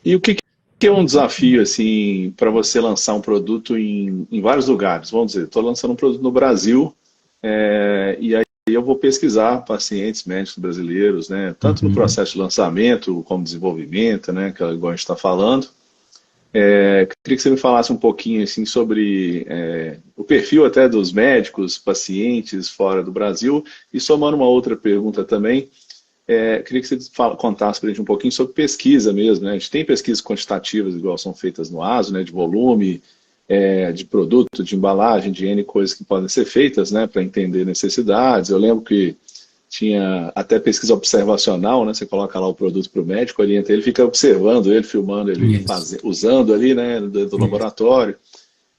E o que é um desafio assim para você lançar um produto em vários lugares? Vamos dizer, estou lançando um produto no Brasil, e aí eu vou pesquisar pacientes médicos brasileiros, né? Tanto no Uhum. processo de lançamento como desenvolvimento, né? Que é igual a gente está falando. Queria que você me falasse um pouquinho assim sobre o perfil até dos médicos, pacientes fora do Brasil. E somando uma outra pergunta também, queria que você contasse para a gente um pouquinho sobre pesquisa mesmo, né? A gente tem pesquisas quantitativas, igual são feitas no ASO, né? De volume, de produto, de embalagem, de N coisas que podem ser feitas, né? Para entender necessidades. Eu lembro que tinha até pesquisa observacional, né? Você coloca lá o produto para o médico, orienta ele, fica observando ele, filmando ele, Isso, usando ali, né? Do isso. laboratório.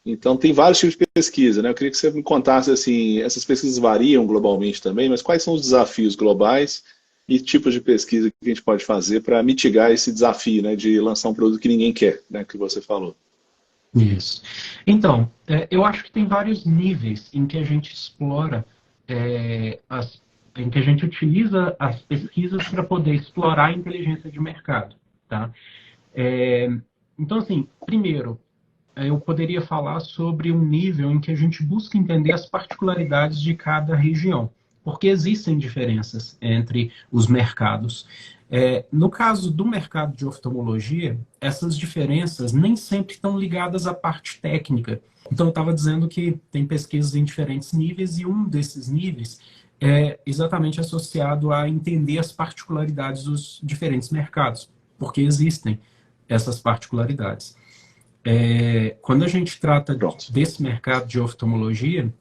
Então, tem vários tipos de pesquisa, né? Eu queria que você me contasse, assim, essas pesquisas variam globalmente também, mas quais são os desafios globais e tipos de pesquisa que a gente pode fazer para mitigar esse desafio, né, de lançar um produto que ninguém quer, né, que você falou. Isso. Então, eu acho que tem vários níveis em que a gente explora, em que a gente utiliza as pesquisas para poder explorar a inteligência de mercado, tá? É, então, assim, primeiro, eu poderia falar sobre um nível em que a gente busca entender as particularidades de cada região, porque existem diferenças entre os mercados. No caso do mercado de oftalmologia, essas diferenças nem sempre estão ligadas à parte técnica. Então, eu estava dizendo que tem pesquisas em diferentes níveis, e um desses níveis é exatamente associado a entender as particularidades dos diferentes mercados, porque existem essas particularidades. Quando a gente trata Pronto. desse mercado de oftalmologia,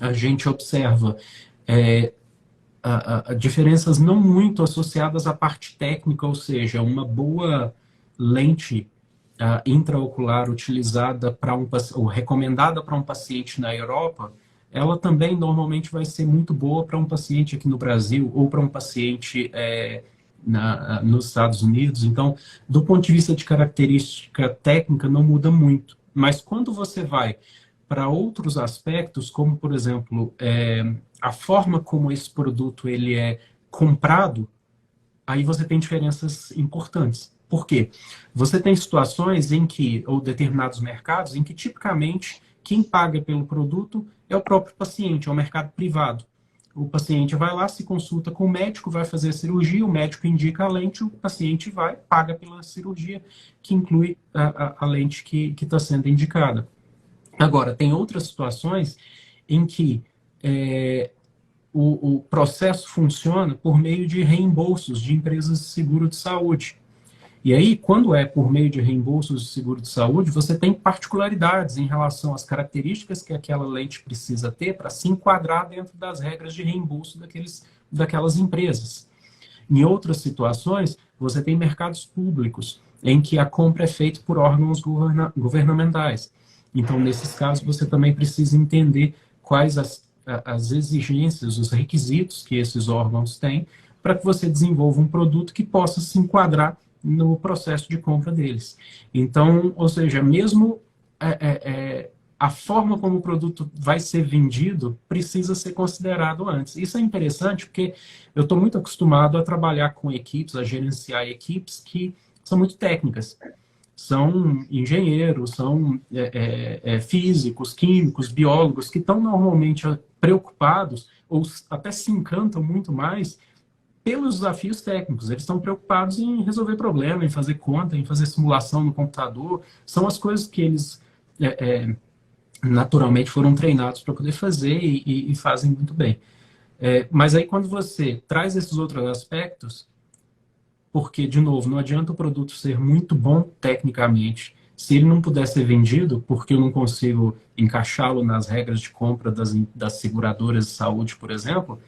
a gente observa é, diferenças não muito associadas à parte técnica, ou seja, uma boa lente intraocular utilizada para ou recomendada para um paciente na Europa, ela também normalmente vai ser muito boa para um paciente aqui no Brasil ou para um paciente nos Estados Unidos. Então, do ponto de vista de característica técnica, não muda muito. Mas quando você vai para outros aspectos, como, por exemplo, a forma como esse produto ele é comprado, aí você tem diferenças importantes. Por quê? Você tem situações em que, ou determinados mercados, em que tipicamente quem paga pelo produto é o próprio paciente, é o mercado privado. O paciente vai lá, se consulta com o médico, vai fazer a cirurgia, o médico indica a lente, o paciente vai, paga pela cirurgia, que inclui a lente que está sendo indicada. Agora, tem outras situações em que o processo funciona por meio de reembolsos de empresas de seguro de saúde. E aí, quando é por meio de reembolsos de seguro de saúde, você tem particularidades em relação às características que aquela lente precisa ter para se enquadrar dentro das regras de reembolso daquelas empresas. Em outras situações, você tem mercados públicos, em que a compra é feita por órgãos governamentais. Então, nesses casos, você também precisa entender quais as exigências, os requisitos que esses órgãos têm, para que você desenvolva um produto que possa se enquadrar no processo de compra deles. Então, ou seja, mesmo a forma como o produto vai ser vendido precisa ser considerado antes. Isso é interessante porque eu estou muito acostumado a trabalhar com equipes, a gerenciar equipes que são muito técnicas. São engenheiros, são físicos, químicos, biólogos, que estão normalmente preocupados, ou até se encantam muito mais pelos desafios técnicos. Eles estão preocupados em resolver problema, em fazer conta, em fazer simulação no computador. São as coisas que eles naturalmente foram treinados para poder fazer e fazem muito bem. Mas aí quando você traz esses outros aspectos, porque, de novo, não adianta o produto ser muito bom tecnicamente, se ele não puder ser vendido, porque eu não consigo encaixá-lo nas regras de compra das seguradoras de saúde, por exemplo,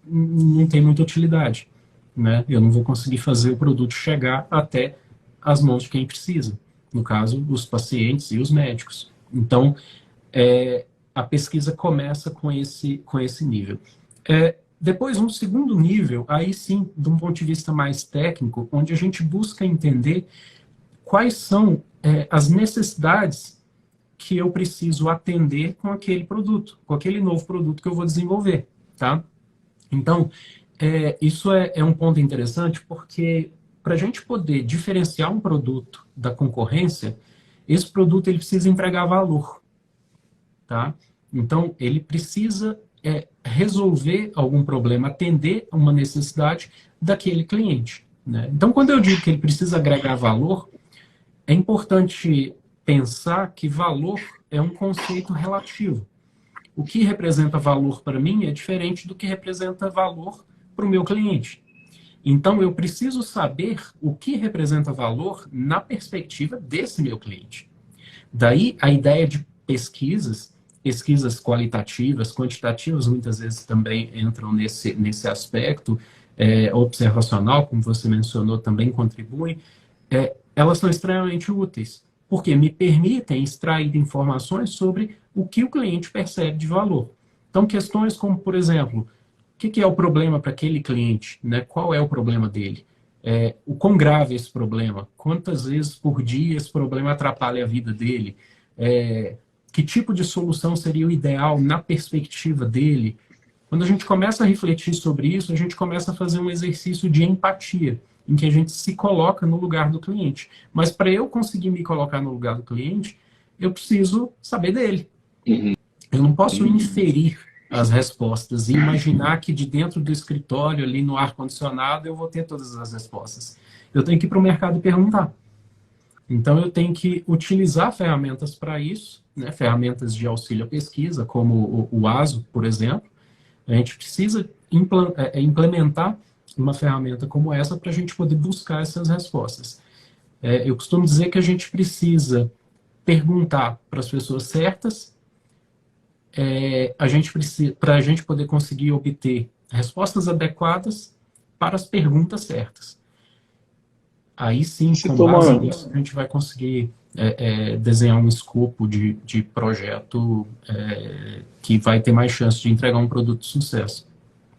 não tem muita utilidade, né? Eu não vou conseguir fazer o produto chegar até as mãos de quem precisa, no caso, os pacientes e os médicos. Então, a pesquisa começa com esse nível. Depois, um segundo nível, aí sim, de um ponto de vista mais técnico, onde a gente busca entender quais são as necessidades que eu preciso atender com aquele produto, com aquele novo produto que eu vou desenvolver, tá? Então, isso é um ponto interessante porque para a gente poder diferenciar um produto da concorrência, esse produto ele precisa entregar valor, tá? Então, ele precisa resolver algum problema, atender a uma necessidade daquele cliente, né? Então, quando eu digo que ele precisa agregar valor, é importante pensar que valor é um conceito relativo. O que representa valor para mim é diferente do que representa valor para o meu cliente. Então, eu preciso saber o que representa valor na perspectiva desse meu cliente. Daí, a ideia de pesquisas qualitativas, quantitativas, muitas vezes também entram nesse aspecto, observacional, como você mencionou, também contribuem, elas são extremamente úteis, porque me permitem extrair informações sobre o que o cliente percebe de valor. Então, questões como, por exemplo, o que é o problema para aquele cliente, né? Qual é o problema dele? O quão grave é esse problema? Quantas vezes por dia esse problema atrapalha a vida dele? Que tipo de solução seria o ideal na perspectiva dele? Quando a gente começa a refletir sobre isso, a gente começa a fazer um exercício de empatia, em que a gente se coloca no lugar do cliente. Mas para eu conseguir me colocar no lugar do cliente, eu preciso saber dele. Uhum. Eu não posso inferir as respostas e imaginar que de dentro do escritório, ali no ar-condicionado, eu vou ter todas as respostas. Eu tenho que ir para o mercado e perguntar. Então, eu tenho que utilizar ferramentas para isso, né? Ferramentas de auxílio à pesquisa, como o ASO, por exemplo. A gente precisa implementar uma ferramenta como essa para a gente poder buscar essas respostas. Eu costumo dizer que a gente precisa perguntar para as pessoas certas, para a gente poder conseguir obter respostas adequadas para as perguntas certas. Aí sim, com base nisso, a gente vai conseguir desenhar um escopo de projeto que vai ter mais chance de entregar um produto de sucesso.